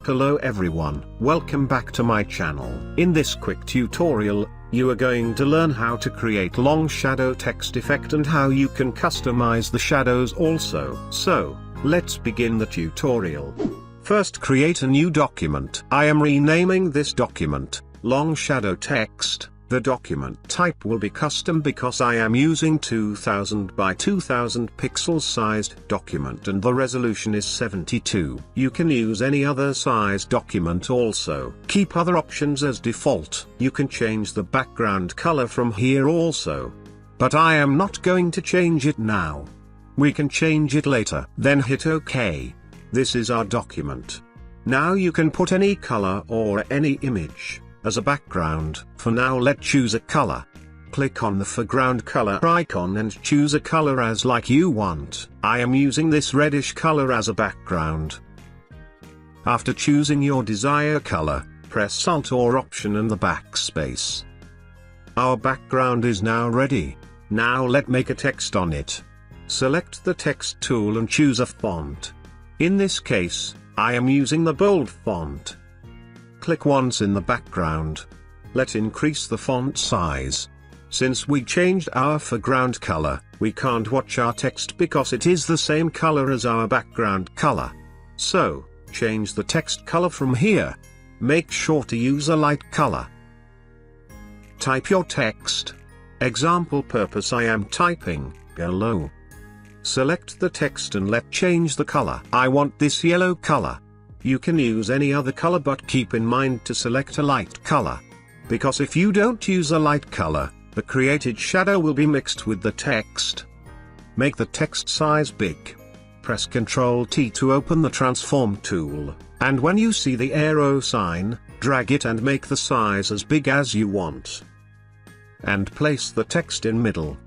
Hello everyone, welcome back to my channel. In this quick tutorial, you are going to learn how to create long shadow text effect and how you can customize the shadows also. So, let's begin the tutorial. First, create a new document. I am renaming this document, long shadow text. The document type will be custom because I am using 2000 by 2000 pixels sized document and the resolution is 72. You can use any other size document also. Keep other options as default. You can change the background color from here also. But I am not going to change it now. We can change it later. Then hit OK. This is our document. Now you can put any color or any image as a background. For now, let's choose a color. Click on the foreground color icon and choose a color as like you want. I am using this reddish color as a background. After choosing your desired color, press Alt or Option and the backspace. Our background is now ready. Now let's make a text on it. Select the text tool and choose a font. In this case, I am using the bold font. Click once in the background. Let's increase the font size. Since we changed our foreground color, we can't watch our text because it is the same color as our background color. So, change the text color from here. Make sure to use a light color. Type your text. Example purpose, I am typing yellow. Select the text and let's change the color. I want this yellow color. You can use any other color but keep in mind to select a light color. Because if you don't use a light color, the created shadow will be mixed with the text. Make the text size big. Press Ctrl T to open the transform tool, and when you see the arrow sign, drag it and make the size as big as you want. And place the text in middle.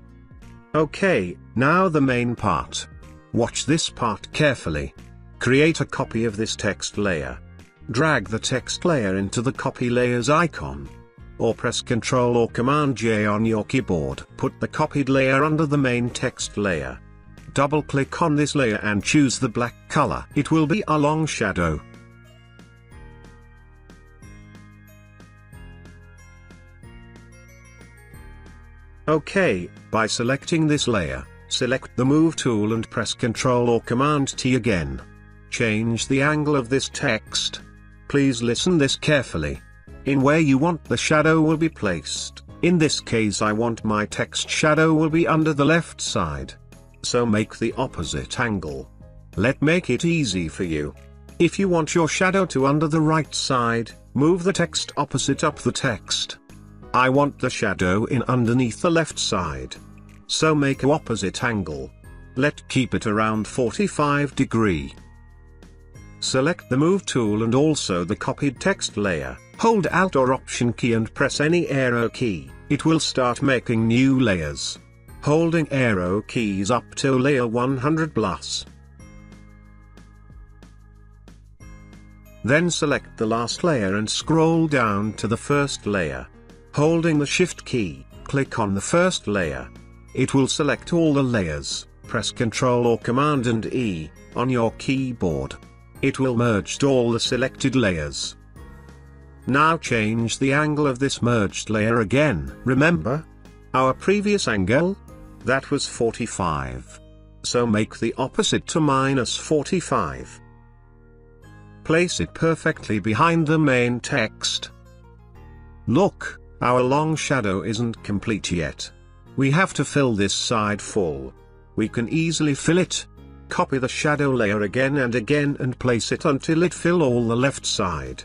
Okay, now the main part. Watch this part carefully. Create a copy of this text layer. Drag the text layer into the copy layers icon. Or press Ctrl or Command J on your keyboard. Put the copied layer under the main text layer. Double click on this layer and choose the black color. It will be a long shadow. Okay, by selecting this layer, select the Move tool and press Ctrl or Command T again. Change the angle of this text. Please listen this carefully. In where you want the shadow will be placed. In this case I want my text shadow will be under the left side. So make the opposite angle. Let's make it easy for you. If you want your shadow to under the right side, move the text opposite up the text. I want the shadow in underneath the left side. So make an opposite angle. Let's keep it around 45 degrees. Select the Move tool and also the copied text layer. Hold Alt or Option key and press any arrow key. It will start making new layers. Holding arrow keys up till layer 100 plus. Then select the last layer and scroll down to the first layer. Holding the Shift key, click on the first layer. It will select all the layers. Press Ctrl or Command and E on your keyboard. It will merge all the selected layers. Now change the angle of this merged layer again. Remember our previous angle? That was 45. So make the opposite to -45. Place it perfectly behind the main text. Look, our long shadow isn't complete yet. We have to fill this side full. We can easily fill it. Copy the shadow layer again and place it until it fill all the left side.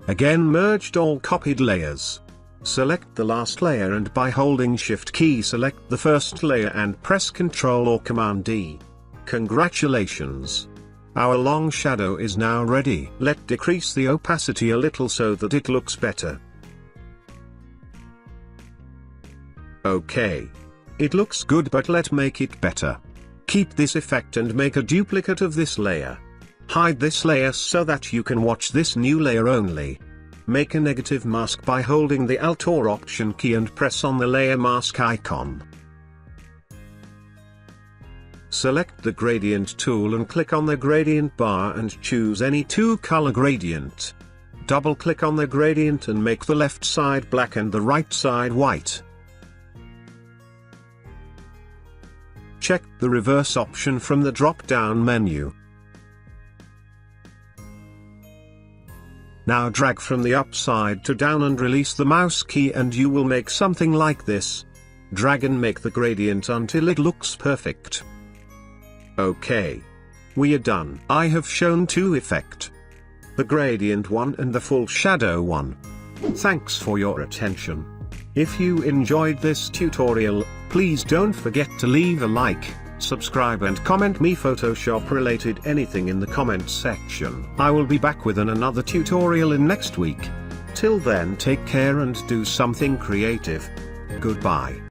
Again merged all copied layers. Select the last layer and by holding Shift key select the first layer and press Ctrl or Command D. Congratulations! Our long shadow is now ready. Let's decrease the opacity a little so that it looks better. Okay. It looks good but let's make it better. Keep this effect and make a duplicate of this layer. Hide this layer so that you can watch this new layer only. Make a negative mask by holding the Alt or Option key and press on the layer mask icon. Select the gradient tool and click on the gradient bar and choose any two-color gradient. Double-click on the gradient and make the left side black and the right side white. Check the reverse option from the drop-down menu. Now drag from the up side to down and release the mouse key and you will make something like this. Drag and make the gradient until it looks perfect. Okay. We are done. I have shown two effects. The gradient one and the full shadow one. Thanks for your attention. If you enjoyed this tutorial, please don't forget to leave a like, subscribe and comment me Photoshop related anything in the comments section. I will be back with another tutorial in next week. Till then, take care and do something creative. Goodbye.